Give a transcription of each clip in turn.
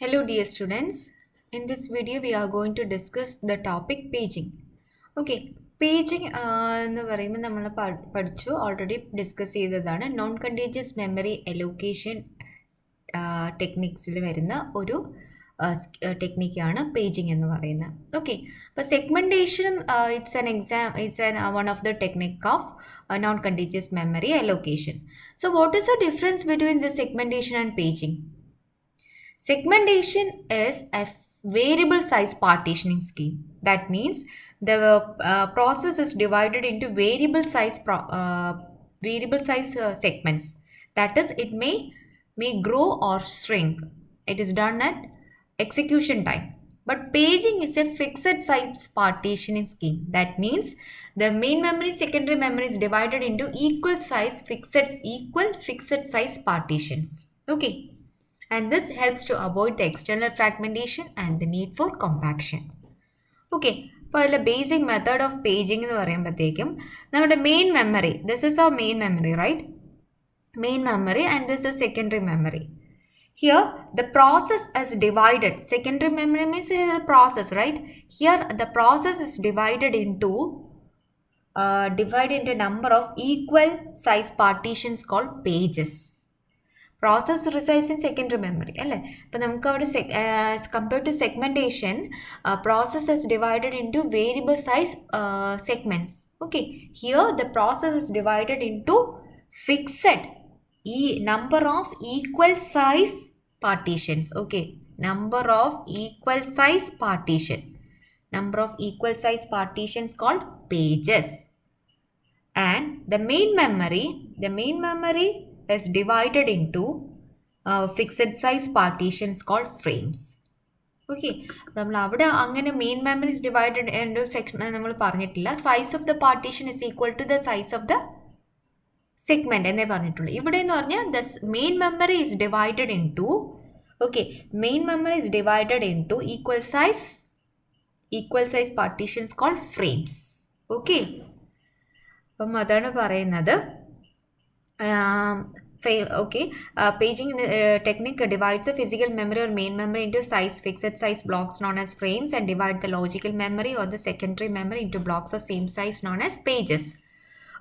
Hello dear students. In this video we are going to discuss the topic paging. Okay, paging എന്ന് പറയുമ്പോൾ നമ്മൾ പഠിച്ചു already discuss ചെയ്തതാണ് non contiguous memory allocation ടെക്നിക്സിൽ വരുന്ന ഒരു ടെക്നിക്കാണ് പേജിങ് എന്ന് പറയുന്നത്. ഓക്കെ, അപ്പോൾ സെഗ്മെൻറ്റേഷനും it's one of the technique of non contiguous memory allocation. So what is the difference between the segmentation and paging? Segmentation is a variable size partitioning scheme. That means the process is divided into variable size segments. That is, it may grow or shrink. It is done at execution time. But paging is a fixed size partitioning scheme. That means the main memory, secondary memory is divided into equal fixed size partitions. Okay. And this helps to avoid the external fragmentation and the need for compaction. Okay, അപ്പോൾ അതിലെ basic method of paging എന്ന് പറയുമ്പോഴത്തേക്കും നമ്മുടെ main memory, this is our main memory, right? Main memory and this is secondary memory. Here the process is divided. Secondary memory means a process, right? Here the process is divided into a number of equal size partitions called pages. Process resides in secondary memory. As compared to segmentation, process is divided into variable size segments. Okay, here the process is divided into fixed number of equal size partitions. Okay, number of equal size partitions called pages. And the main memory is divided into fixed size partitions called frames. Okay, നമ്മൾ അവിടെ അങ്ങനെ main memory is divided into section നമ്മൾ പറഞ്ഞിട്ടില്ല. Size of the partition is equal to the size of the segment എന്നേ പറഞ്ഞിട്ടുള്ളൂ. ഇവിടെ എന്ന് പറഞ്ഞാൽ the main memory is divided into equal size partitions called frames. Okay, അപ്പം അതാണ് പറയുന്നത്. Paging technique divides the physical memory or main memory into fixed size blocks known as frames and divide the logical memory or the secondary memory into blocks of same size known as pages.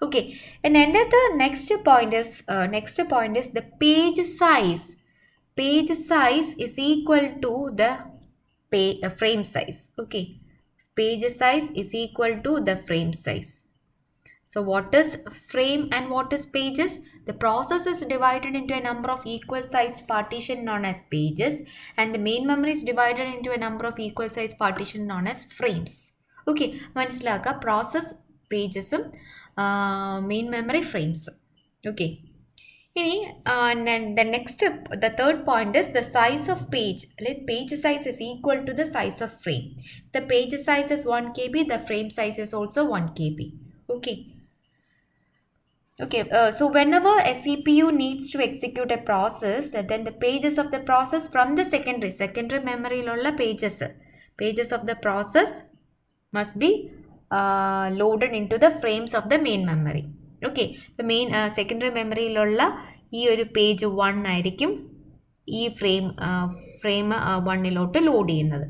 Okay, and another next point is the page size. Page size is equal to the frame size. Okay, page size is equal to the frame size. So what is frame and what is pages? The process is divided into a number of equal sized partition known as pages, and the main memory is divided into a number of equal sized partition known as frames. Okay, മനസ്സിലാക്കുക, process pagesഉം main memory frames. Okay, the third point is the size of page. Page size is equal to the size of frame. If the page size is 1 KB, the frame size is also 1 KB. Okay, so whenever a CPU needs to execute a process, then the pages of the process from the secondary memory lolla pages of the process must be loaded into the frames of the main memory. Okay, the main secondary memory lolla ഈ ഒരു page 1 ആയിരിക്കും ഈ frame 1 load ചെയ്യുന്നത്.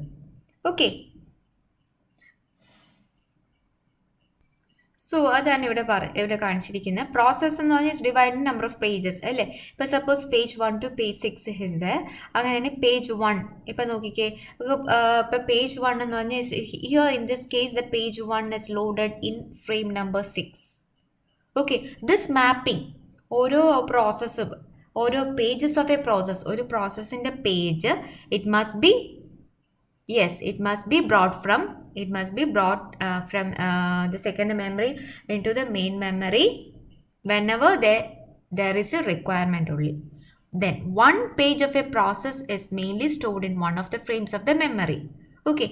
Okay, so അതാണ് ഇവിടെ കാണിച്ചിരിക്കുന്നത്. Process എന്ന് പറഞ്ഞാൽ ഡിവൈഡ് നമ്പർ ഓഫ് പേജസ് അല്ലേ. ഇപ്പോൾ suppose page 1 to page 6 is the, അങ്ങനെയാണ് പേജ് 1. ഇപ്പം നോക്കിക്കേ, ഇപ്പോൾ പേജ് 1 എന്ന് പറഞ്ഞാൽ here in this case the page 1 is loaded in frame number 6. Okay, this mapping ഓരോ പേജസ് ഓഫ് എ പ്രോസസ്, ഒരു പ്രോസസ്സിൻ്റെ page it must be brought from the secondary memory into the main memory whenever there is a requirement only. Then one page of a process is mainly stored in one of the frames of the memory. Okay,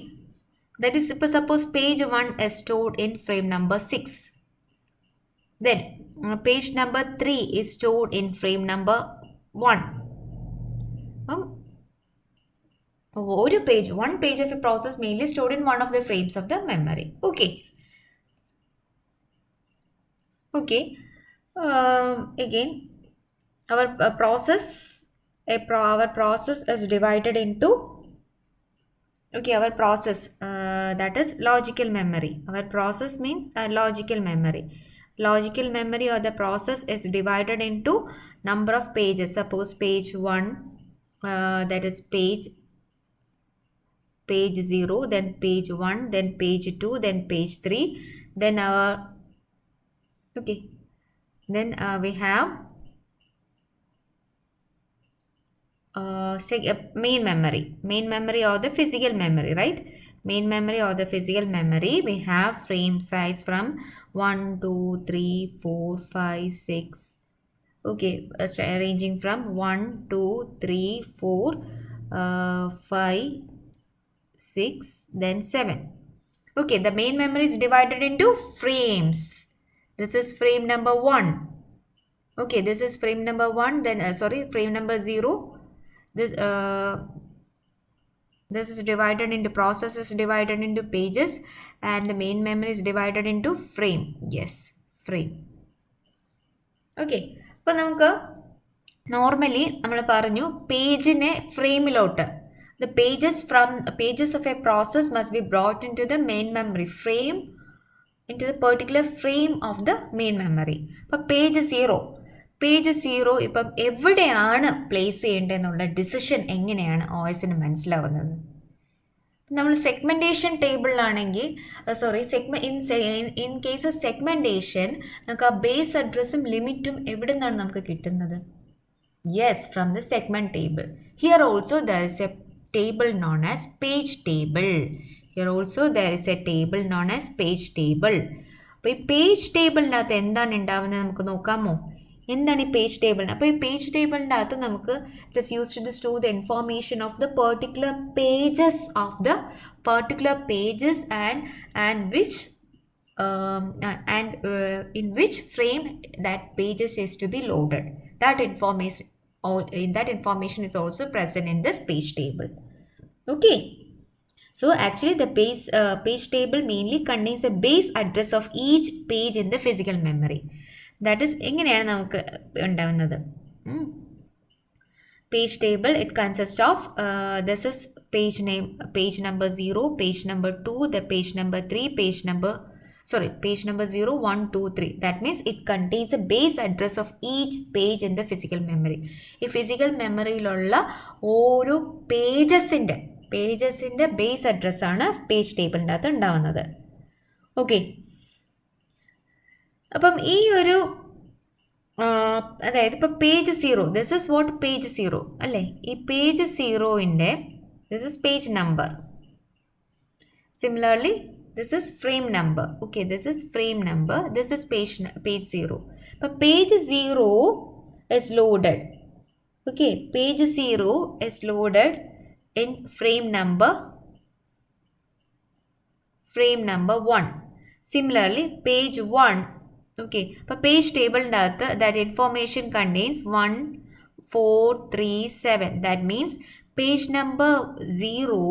that is, suppose page 1 is stored in frame number 6. Then page number 3 is stored in frame number 1. One page of a process mainly stored in one of the frames of the memory. Okay, again our process our process is divided into, okay, our process, that is logical memory. Our process means logical memory. Logical memory or the process is divided into number of pages. Suppose page 1, that is page 0, then page 1, then page 2, then page 3, then our, okay, then we have main memory or the physical memory, right? Main memory or the physical memory, we have frame size from 1 2 3 4 5 6, okay, ranging from 1 2 3 4 5 6, then 7. Okay, the main memory is divided into frames. This is frame number 1. Okay, this is frame number 1, then sorry, frame number 0. This is divided into, process is divided into pages, and the main memory is divided into frame. Yes, frame. Okay, അപ്പോൾ നമുക്ക് normally നമ്മൾ പറഞ്ഞു പേജിനെ ഫ്രെയിമിലോട്ട്, the pages of a process must be brought into the main memory frame, into the particular frame of the main memory. അപ്പോൾ page 0 ഇപ്പം എവിടെയാണ് place ചെയ്യേണ്ടതെന്നുള്ള decision എങ്ങനെയാണ് OSന് മനസ്സിലാവുന്നത്? നമ്മൾ സെഗ്മെൻറ്റേഷൻ ടേബിളിലാണെങ്കിൽ, ഇൻ കേസ് ഓഫ് സെഗ്മെൻറ്റേഷൻ നമുക്ക് ആ ബേസ് അഡ്രസ്സും ലിമിറ്റും എവിടെ നിന്നാണ് നമുക്ക് കിട്ടുന്നത്? Yes, from the segment table. Here also there is a table known as page table. Here also there is a table known as page table. അപ്പോൾ ഈ പേജ് ടേബിളിനകത്ത് എന്താണ് ഉണ്ടാവുന്നത് നമുക്ക് നോക്കാമോ? എന്താണ് ഈ പേജ് ടേബിൾ? അപ്പോൾ ഈ പേജ് ടേബിളിൻ്റെ അകത്ത് നമുക്ക് it is used to store the information of the particular pages and which in which frame that pages is to be loaded. That information is also present in this page table. Okay, so actually the page table mainly contains a base address of each page in the physical memory. That is എങ്ങനെയാണ് നമുക്ക് ഉണ്ടാവുന്നത്? Page table, it consists of this is page number 0, page number 2, the page number 3, page number 0, 1, 2, 3. That means it contains a base address of each page in the physical memory. ഈ physical മെമ്മറിയിലുള്ള ഓരോ പേജസിൻ്റെ base അഡ്രസ്സാണ് page ടേബിളിൻ്റെ അകത്ത് ഉണ്ടാവുന്നത്. Okay, അപ്പം ഈ ഒരു അതായത് ഇപ്പോൾ page 0, this is what page 0 അല്ലേ? ഈ പേജ് 0ൻ്റെ this is page number. Similarly this is frame number. Okay, this is frame number, this is page 0. But page 0 is loaded. Okay, page 0 is loaded in frame number 1. Similarly, page 1, okay, but page table that information contains 1 4 3 7. That means page number 0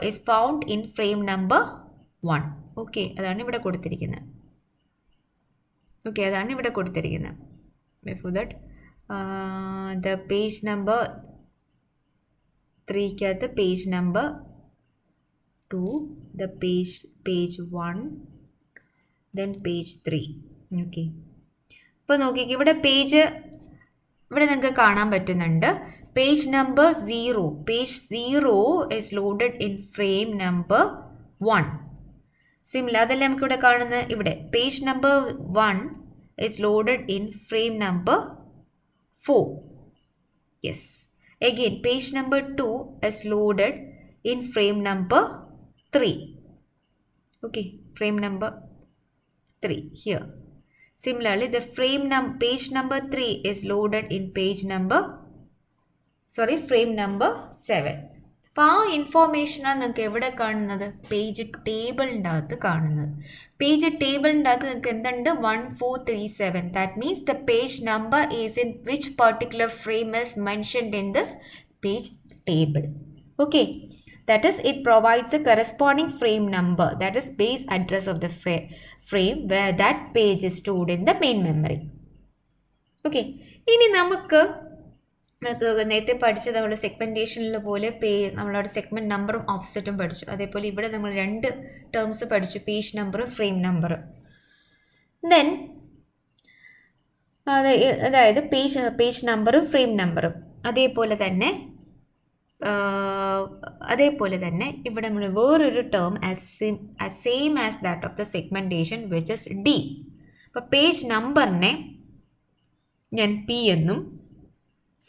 is found in frame number 1. Okay, അതാണ് ഇവിടെ കൊടുത്തിരിക്കുന്നത്. Before that, the page number 3 page number 2, the page 1, then page 3. Okay, ഇപ്പോൾ നോക്കിക്കേ, ഇവിടെ നിങ്ങൾക്ക് കാണാൻ പറ്റുന്നുണ്ട് page number 0. Page 0 is loaded in frame number 1. Similar അതല്ലേ നമുക്കിവിടെ കാണുന്നത്. ഇവിടെ page number 1 is loaded in frame number 4. Yes. Again, page number 2 is loaded in frame number 3. Okay, frame number 3 here. Similarly, the page number 3 is loaded in frame number 7. അപ്പോൾ ആ ഇൻഫോർമേഷനാണ് നിങ്ങൾക്ക് എവിടെ കാണുന്നത്? Page ടേബിളിൻ്റെ അകത്ത് കാണുന്നത്. പേജ് ടേബിളിൻ്റെ അകത്ത് നിങ്ങൾക്ക് എന്തുണ്ട്? 1 4 3 7. That means the page number is in which particular frame is mentioned in this page table. Okay, that is, it provides a corresponding frame number, that is base address of the frame where that page is stored in the main memory. Okay, ഇനി നമുക്ക് നമുക്ക് നേരത്തെ പഠിച്ചത് നമ്മൾ സെഗ്മെൻറ്റേഷനിൽ പോലെ നമ്മളവിടെ segment നമ്പറും ഓഫ്സെറ്റും പഠിച്ചു. അതേപോലെ ഇവിടെ നമ്മൾ 2 ടേംസ് പഠിച്ചു, പേജ് നമ്പറും ഫ്രെയിം നമ്പർ. ദെൻ അതായത് പേജ് നമ്പറും ഫ്രെയിം നമ്പറും അതേപോലെ തന്നെ ഇവിടെ നമ്മൾ വേറൊരു term same as that of the segmentation which is D. അപ്പോൾ പേജ് നമ്പറിനെ ഞാൻ പി എന്നും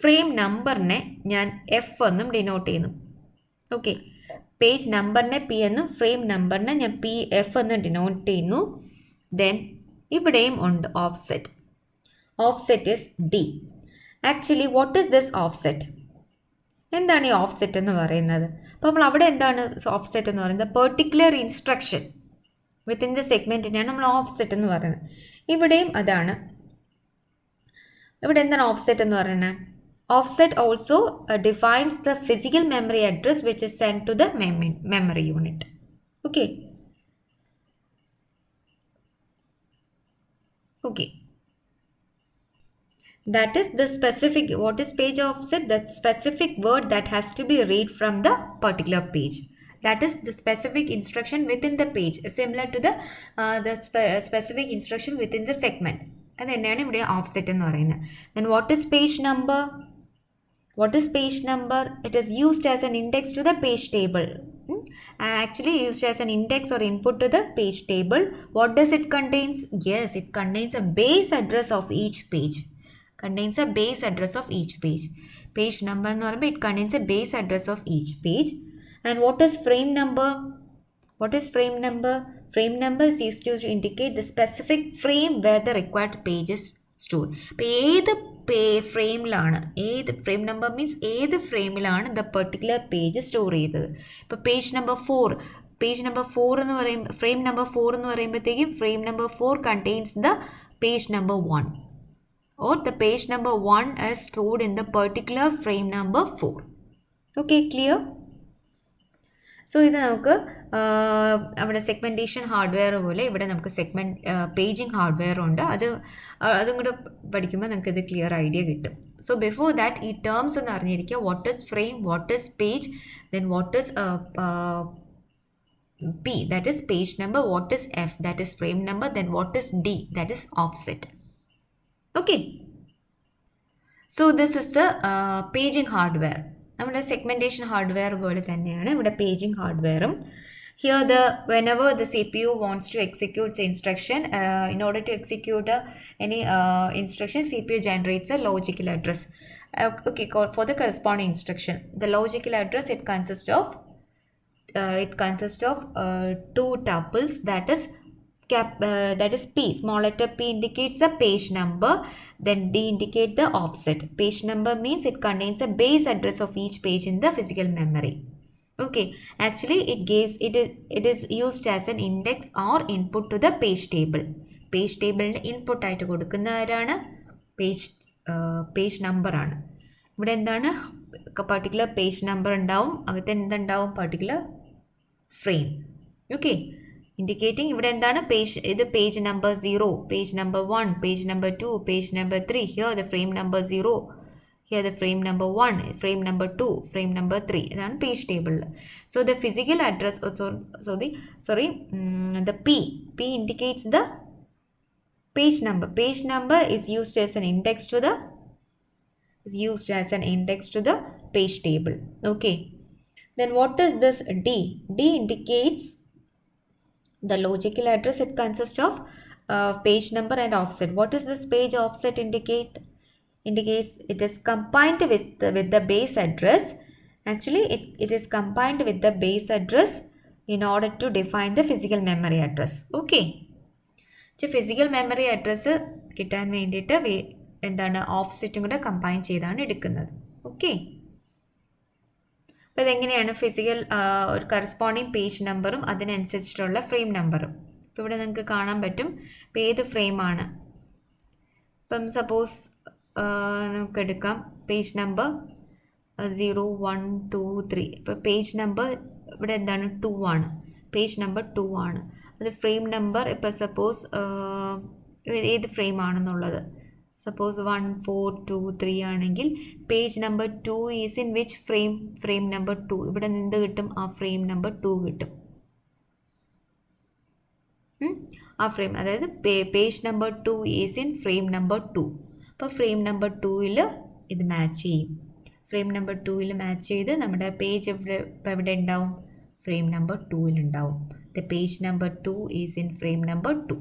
ഫ്രെയിം നമ്പറിനെ ഞാൻ എഫ് എന്നും ഡിനോട്ട് ചെയ്യുന്നു. ഓക്കെ, പേജ് നമ്പറിനെ പി എന്നും ഫ്രെയിം നമ്പറിനെ ഞാൻ പി എഫ് എന്നും ഡിനോട്ട് ചെയ്യുന്നു. ദെൻ ഇവിടെയും ഉണ്ട് offset. Offset is D. Actually what is this offset? എന്താണ് ഈ ഓഫ്സെറ്റ് എന്ന് പറയുന്നത്? അപ്പോൾ നമ്മൾ അവിടെ എന്താണ് ഓഫ്സെറ്റ് എന്ന് പറയുന്നത്? പെർട്ടിക്കുലർ ഇൻസ്ട്രക്ഷൻ വിത്തിൻ ദ സെഗ്മെൻറ്റിനെയാണ് നമ്മൾ ഓഫ്സെറ്റ് എന്ന് പറയുന്നത്. ഇവിടെയും അതാണ്. ഇവിടെ എന്താണ് ഓഫ്സെറ്റ് എന്ന് പറയുന്നത്? Offset also defines the physical memory address which is sent to the memory unit. Okay. That is the specific, what is page offset? The specific word that has to be read from the particular page. That is the specific instruction within the page, similar to the specific instruction within the segment. And then offset എന്ന് പറയുന്നത്. Then what is page number? What is page number? It is used as an index to the page table. Actually used as an index or input to the page table. What does it contains? Yes, it contains a base address of each page. Contains a base address of each page. Page number എന്ന് പറയുമ്പോൾ it contains a base address of each page. And what is frame number? What is frame number? Frame number is used to indicate the specific frame where the required page is stored. അപ്പോൾ ഏത് ഫ്രെയിമിലാണ്, frame number means ഏത് ഫ്രെയിമിലാണ് the particular page store ചെയ്തത്. ഇപ്പോൾ page number 4 എന്ന് പറയുമ്പോൾ frame number 4 എന്ന് പറയുമ്പോഴത്തേക്കും frame number 4 contains the page number 1 or the page number 1 is stored in the particular frame number 4. Okay, clear? So ഇത് നമുക്ക് അവിടെ സെഗ്മെൻറ്റേഷൻ ഹാർഡ്വെയർ പോലെ ഇവിടെ നമുക്ക് പേജിങ് ഹാർഡ്വെയർ ഉണ്ട്. അതും കൂടെ പഠിക്കുമ്പോൾ നമുക്ക് ഇത് ക്ലിയർ ഐഡിയ കിട്ടും. സോ ബിഫോർ ദാറ്റ് ഈ ടേംസ് എന്ന് അറിഞ്ഞിരിക്കുക. What is frame, what is page, then what is P, that is page number, what is F, that is frame number, then what is D, that is offset. Okay, so this is the paging hardware. നമ്മുടെ segmentation hardware പോലെ തന്നെയാണ് ഇവിടെ paging ഹാർഡ്വെയറും. Here whenever the CPU wants to execute the instruction, in order to execute any instruction, CPU generates a logical address. Okay, for the corresponding instruction, the logical address, it consists of 2 tuples, that is P. Small letter P indicates the page number, then D indicates the offset. Page number means it contains a base address of each page in the physical memory. Okay, actually it is used as an index or input to the page table. Page table input ആയിട്ട് കൊടുക്കുന്ന ആരാണ്? Page number ആണ്. ഇവിടെ എന്താണ്? Particular page number ഉണ്ടാവും, അകത്ത് എന്തുണ്ടാവും? Particular frame. Okay, indicating ഇവിടെ എന്താണ്? ഇത് page number 0, page number 1, page number 2, page number 3. Here the frame number 0, here the frame number 1, frame number 2, frame number 3. ഇതാണ് പേജ് ടേബിളിൽ. So the physical address, the P indicates the page number. Page number is used as an index to the page table. Okay, then what is this D? D indicates the logical address. It consists of page number and offset. What is this page offset indicates? It is combined with the base address. Actually it is combined with the base address in order to define the physical memory address. Okay, physical memory address കിട്ടാൻ വേണ്ടിയിട്ട് എന്താണ്? ഓഫ്സെറ്റും കൂടെ combine ചെയ്താണ് എടുക്കുന്നത്. Okay, അപ്പോൾ ഇതെങ്ങനെയാണ്? Physical ഒരു corresponding page നമ്പറും അതിനനുസരിച്ചിട്ടുള്ള ഫ്രെയിം നമ്പറും. ഇപ്പോൾ ഇവിടെ നിങ്ങൾക്ക് കാണാൻ പറ്റും ഇപ്പോൾ ഏത് ഫ്രെയിമാണ്. ഇപ്പം സപ്പോസ് നമുക്കെടുക്കാം പേജ് നമ്പർ 0, 1, 2, 3. ഇപ്പോൾ പേജ് നമ്പർ ഇവിടെ എന്താണ്? 2 ആണ്. പേജ് നമ്പർ 2 ആണ്. അത് ഫ്രെയിം നമ്പർ ഇപ്പോൾ സപ്പോസ് ഏത് ഫ്രെയിം ആണെന്നുള്ളത് Suppose 1, 4, 2, 3 ആണെങ്കിൽ page number 2 is in which frame number 2. ഇവിടെ നിന്ന് കിട്ടും ആ ഫ്രെയിം നമ്പർ 2 കിട്ടും. ആ ഫ്രെയിം അതായത് page number 2 is in frame number 2. അപ്പോൾ ഫ്രെയിം നമ്പർ 2ൽ ഇത് മാച്ച് ചെയ്യും. ഫ്രെയിം നമ്പർ 2ൽ മാച്ച് ചെയ്ത് നമ്മുടെ പേജ് എവിടെ ഉണ്ടാവും? ഫ്രെയിം നമ്പർ 2ൽ ഉണ്ടാവും. The page number 2 is in frame number 2.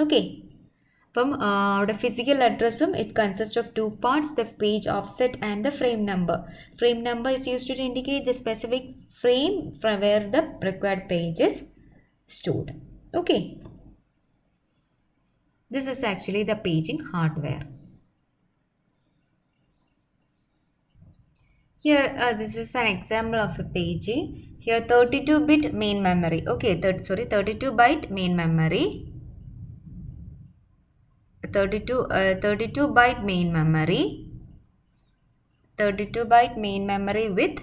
Okay. അപ്പം അവിടെ ഫിസിക്കൽ അഡ്രസ്സും it consist of 2 parts, the page offset and the frame number. Frame number is used to indicate the specific frame from where the required page is stored. Okay. This is actually the paging hardware. Here this is an example of a paging. Here 32-bit main memory. Okay, 32-byte main memory. 32-byte main memory. 32-byte main memory with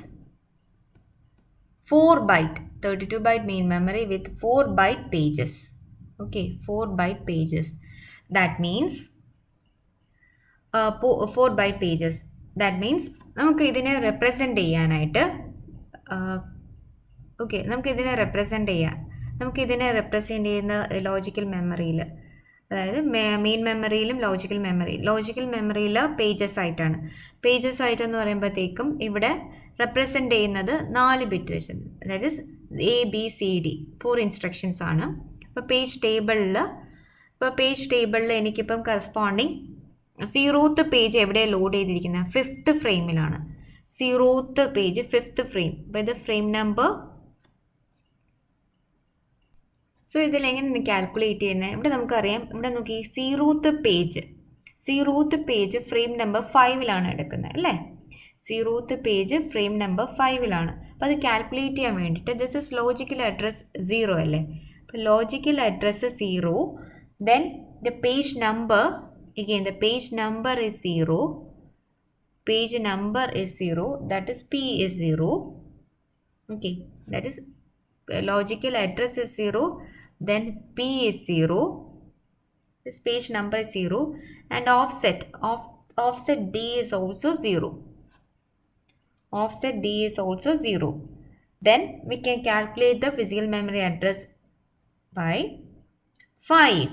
4-byte. 32-byte main memory with 4-byte pages. Okay, 4-byte pages. That means 4-byte pages. That means നമുക്ക് ഇതിനെ represent ചെയ്യാനായിട്ട് നമുക്കിതിനെ represent ചെയ്യുന്ന logical മെമ്മറിയിൽ, അതായത് main മെമ്മറിയിലും logical മെമ്മറിയിൽ pages ആയിട്ടാണ്. Pages ആയിട്ടെന്ന് പറയുമ്പോഴത്തേക്കും ഇവിടെ റെപ്രസെൻ്റ് ചെയ്യുന്നത് 4 ബിറ്റ് വെച്ച്, അതായത് ABCD 4 ഇൻസ്ട്രക്ഷൻസ് ആണ്. അപ്പോൾ പേജ് ടേബിളിൽ എനിക്കിപ്പം കറസ്പോണ്ടിങ് 0th പേജ് എവിടെയാണ് ലോഡ് ചെയ്തിരിക്കുന്നത്? 5th ഫ്രെയിമിലാണ്. 0th page 5th frame. അപ്പോൾ ഇത് ഫ്രെയിം നമ്പർ. സോ ഇതിലെങ്ങനെ കാൽക്കുലേറ്റ് ചെയ്യുന്നത്? ഇവിടെ നമുക്കറിയാം, ഇവിടെ നോക്കി 0th പേജ് ഫ്രെയിം നമ്പർ 5ലാണ് എടുക്കുന്നത് അല്ലേ? 0th page frame number 5ലാണ്. അപ്പോൾ അത് കാൽക്കുലേറ്റ് ചെയ്യാൻ വേണ്ടിയിട്ട് ദിസ് ഇസ് ലോജിക്കൽ അഡ്രസ് 0 അല്ലേ? അപ്പോൾ logical address 0, then the page number, again the page number is 0, that is P is 0. Okay, that is logical address is 0, then P is 0, this page number is 0, and offset D is also 0. Offset D is also 0. Then we can calculate the physical memory address by 5.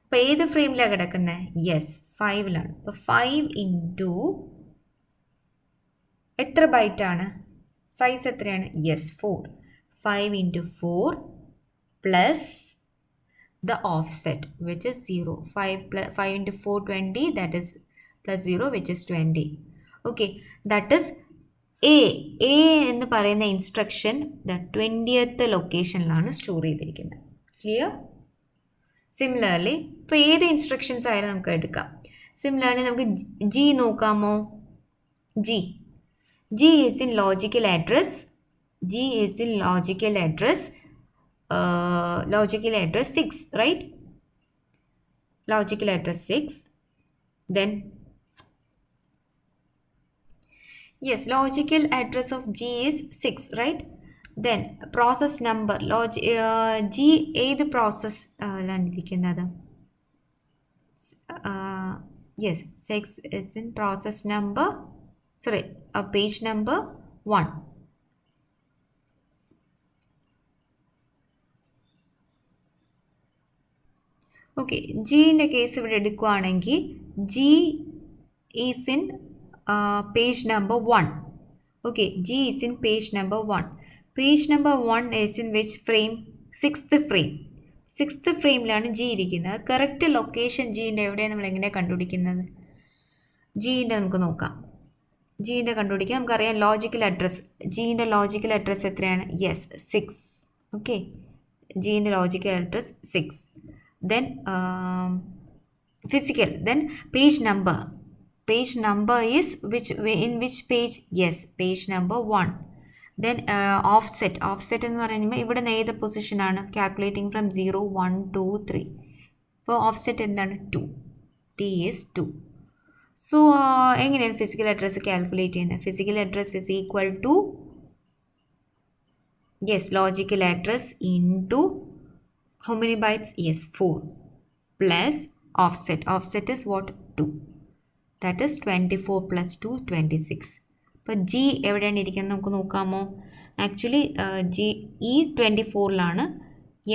അപ്പോൾ ഏത് ഫ്രെയിമിലാണ് കിടക്കുന്നത്? Yes, 5ലാണ്. അപ്പോൾ 5 into എത്ര ബൈറ്റാണ്? Size എത്രയാണ്? Yes, 4. 5 into 4 plus the offset which is 0. 5 into 4 20, that is plus 0 which is 20. Okay, that is A എന്ന് പറയുന്ന instruction the 20th ലൊക്കേഷനിലാണ് store ചെയ്തിരിക്കുന്നത്. Clear? Similarly ഇപ്പോൾ ഏത് ഇൻസ്ട്രക്ഷൻസ് ആയാലും നമുക്ക് എടുക്കാം. സിമിലർലി നമുക്ക് ജി നോക്കാമോ? G is in logical address. Logical address 6, right? Logical address 6. Then yes, logical address of G is 6, right? Then process number G ഏത് process ഇരിക്കുന്നത്? yes, 6 is in process number, page number 1. Okay, ജിൻ്റെ case ഇവിടെ എടുക്കുകയാണെങ്കിൽ G is in page number 1. Okay, G is in page number 1. Page number 1 is in which frame? 6th frame. 6th ഫ്രെയിമിലാണ് G ഇരിക്കുന്നത്. Correct location ജീൻ്റെ എവിടെയാണ് നമ്മൾ എങ്ങനെ കണ്ടുപിടിക്കുന്നത്? ജീൻ്റെ നമുക്ക് നോക്കാം. ജീൻ്റെ കണ്ടുപിടിക്കാം. നമുക്കറിയാം ലോജിക്കൽ അഡ്രസ്സ്. ജീൻ്റെ ലോജിക്കൽ അഡ്രസ്സ് എത്രയാണ്? യെസ്, 6. ഓക്കെ, ജീൻ്റെ logical address 6. Then physical, then page number is in which page? Yes, page number 1. Then offset എന്ന് പറയുമ്പോൾ ഇവിടെ ഏത് പൊസിഷനാണ്? Calculating from 0, 1, 2, 3. അപ്പോൾ ഓഫ്സെറ്റ് എന്താണ്? 2. T is 2. സോ എങ്ങനെയാണ് ഫിസിക്കൽ അഡ്രസ്സ് കാൽക്കുലേറ്റ് ചെയ്യുന്നത്? Physical address is equal to logical address into how many bytes? Yes, 4 plus offset. Offset is what? 2. That is 24 plus 2, 26. അപ്പോൾ G എവിടെയാണ് ഇരിക്കുന്നത് നമുക്ക് നോക്കാമോ? ആക്ച്വലി ജി ഇ 24ലാണ്,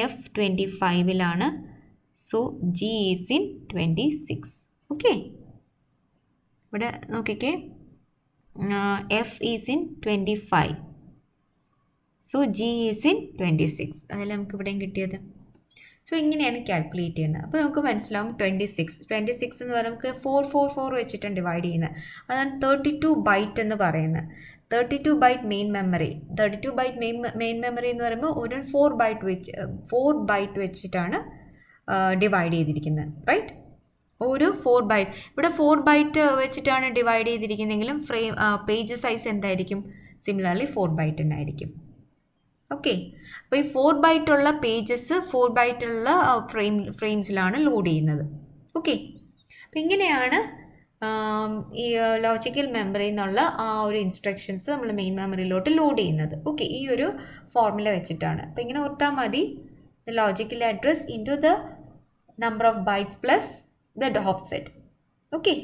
F 25ലാണ്. So G is in 26. Okay, ഇവിടെ നോക്കിക്കേ, F is in 25. So G is in 26. അതല്ല നമുക്ക് ഇവിടെയും കിട്ടിയത്. സോ ഇങ്ങനെയാണ് കാൽക്കുലേറ്റ് ചെയ്യുന്നത്. അപ്പോൾ നമുക്ക് മനസ്സിലാവും 26 എന്ന് പറയുമ്പോൾ നമുക്ക് 4 വെച്ചിട്ടാണ് ഡിവൈഡ് ചെയ്യുന്നത്. അതാണ് 32 ബൈറ്റ് എന്ന് പറയുന്നത്. 32 byte main memory. 32 byte main memory എന്ന് പറയുമ്പോൾ ഒരു 4 ബൈറ്റ് വെച്ചിട്ടാണ് ഡിവൈഡ് ചെയ്തിരിക്കുന്നത്, റൈറ്റ്? ഒരു 4 ബൈറ്റ്, ഇവിടെ 4 ബൈറ്റ് വെച്ചിട്ടാണ് ഡിവൈഡ് ചെയ്തിരിക്കുന്നതെങ്കിലും പേജ് സൈസ് എന്തായിരിക്കും? സിമിലർലി 4 ബൈറ്റ് തന്നെ ആയിരിക്കും. ഓക്കെ, അപ്പോൾ ഈ 4 ബൈറ്റുള്ള പേജസ് 4 ബൈറ്റുള്ള ഫ്രെയിംസിലാണ് ലോഡ് ചെയ്യുന്നത്. ഓക്കെ, അപ്പം ഇങ്ങനെയാണ് ഈ ലോജിക്കൽ മെമ്മറിയിൽ നിന്നുള്ള ആ ഒരു ഇൻസ്ട്രക്ഷൻസ് നമ്മൾ മെയിൻ മെമ്മറിയിലോട്ട് ലോഡ് ചെയ്യുന്നത്. ഓക്കെ, ഈ ഒരു ഫോർമുല വെച്ചിട്ടാണ്. അപ്പോൾ ഇങ്ങനെ ഓർത്താൽ മതി, the logical address into the number of bytes plus the offset. Okay,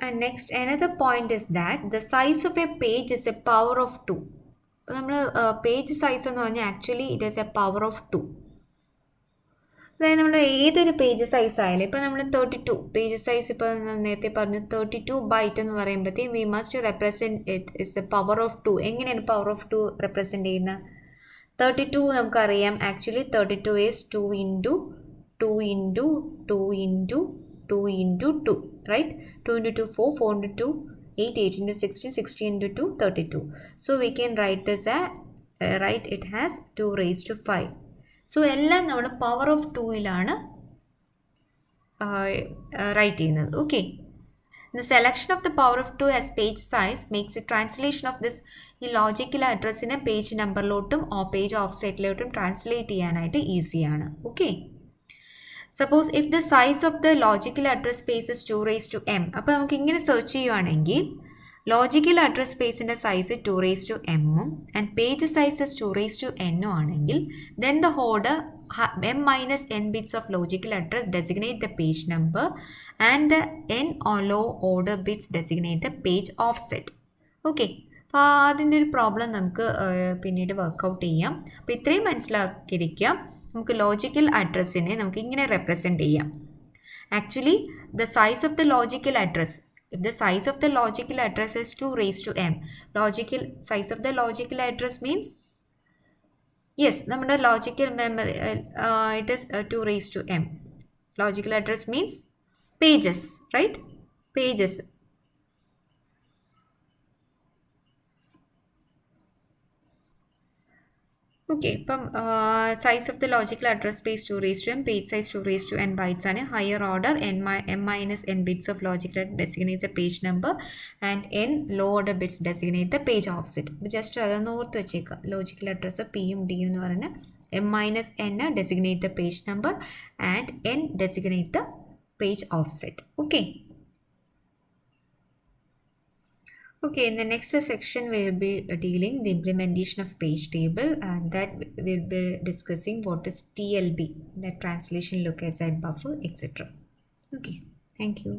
and next another point is that the size of a page is a power of 2. അപ്പോൾ നമ്മൾ പേജ് സൈസ് എന്ന് പറഞ്ഞാൽ actually it is A power of 2. അതായത് നമ്മൾ ഏതൊരു page size ആയാലും, ഇപ്പോൾ നമ്മൾ 32 പേജ് സൈസ്, ഇപ്പോൾ നേരത്തെ പറഞ്ഞു 32 ബൈറ്റ് എന്ന് പറയുമ്പോഴത്തേക്കും we must represent it is A power of 2. എങ്ങനെയാണ് പവർ ഓഫ് 2 റെപ്രസെൻറ്റ് ചെയ്യുന്നത്? 32 നമുക്കറിയാം, actually 32 is 2 into 2 into 2 into 2 into 2, right? 2 into 2, 4, 4 into 2, 8, 8 into 16, 16 into 2, 32. So we can write this write it as 2 raised to 5. So എല്ലാം നമ്മൾ power of 2ലാണ് right ചെയ്യുന്നത്. Okay, the selection of the power of 2 as page size makes the translation of this logical address in a page number ലോട്ടും or page offset ലോട്ടും translate ചെയ്യാനായിട്ട് ഈസിയാണ്. Okay, suppose if the size of the logical address space is 2 raised to m. അപ്പോൾ നമുക്ക് ഇങ്ങനെ search ചെയ്യുവാണെങ്കിൽ logical address സ്പേസിൻ്റെ size 2 raised to m and page sizes 2 raised to n ആണെങ്കിൽ then the order m minus n bits of logical address designate the page number and the n or low order bits designate the page offset. Okay, അപ്പോൾ അതിൻ്റെ ഒരു problem നമുക്ക് പിന്നീട് workout ചെയ്യാം. അപ്പോൾ ഇത്രയും മനസ്സിലാക്കിയിരിക്കാം. നമുക്ക് ലോജിക്കൽ അഡ്രസ്സിനെ നമുക്ക് ഇങ്ങനെ റെപ്രസെൻറ്റ് ചെയ്യാം. Actually the size of the logical address, if the size of the logical address is 2 raised to m, logical size of the logical address means, yes, നമ്മുടെ logical memory it is 2 raised to m. Logical address means pages, right? Pages. Okay, ഇപ്പം size of the logical address space 2 raised to m, page size 2 raised to n bytes ആണ്. Higher order m minus n bits of logical designates a page number and n low order bits designate the page offset. Just അതൊന്ന് ഓർത്ത് വെച്ചേക്കുക. Logical address പിയും ഡിയും എന്ന് പറഞ്ഞാൽ m minus n designate the page number and n designate the page offset. Okay. Okay, in the next section we will be dealing the implementation of page table, and that we will be discussing what is TLB, that translation look aside buffer, etc. Okay, thank you.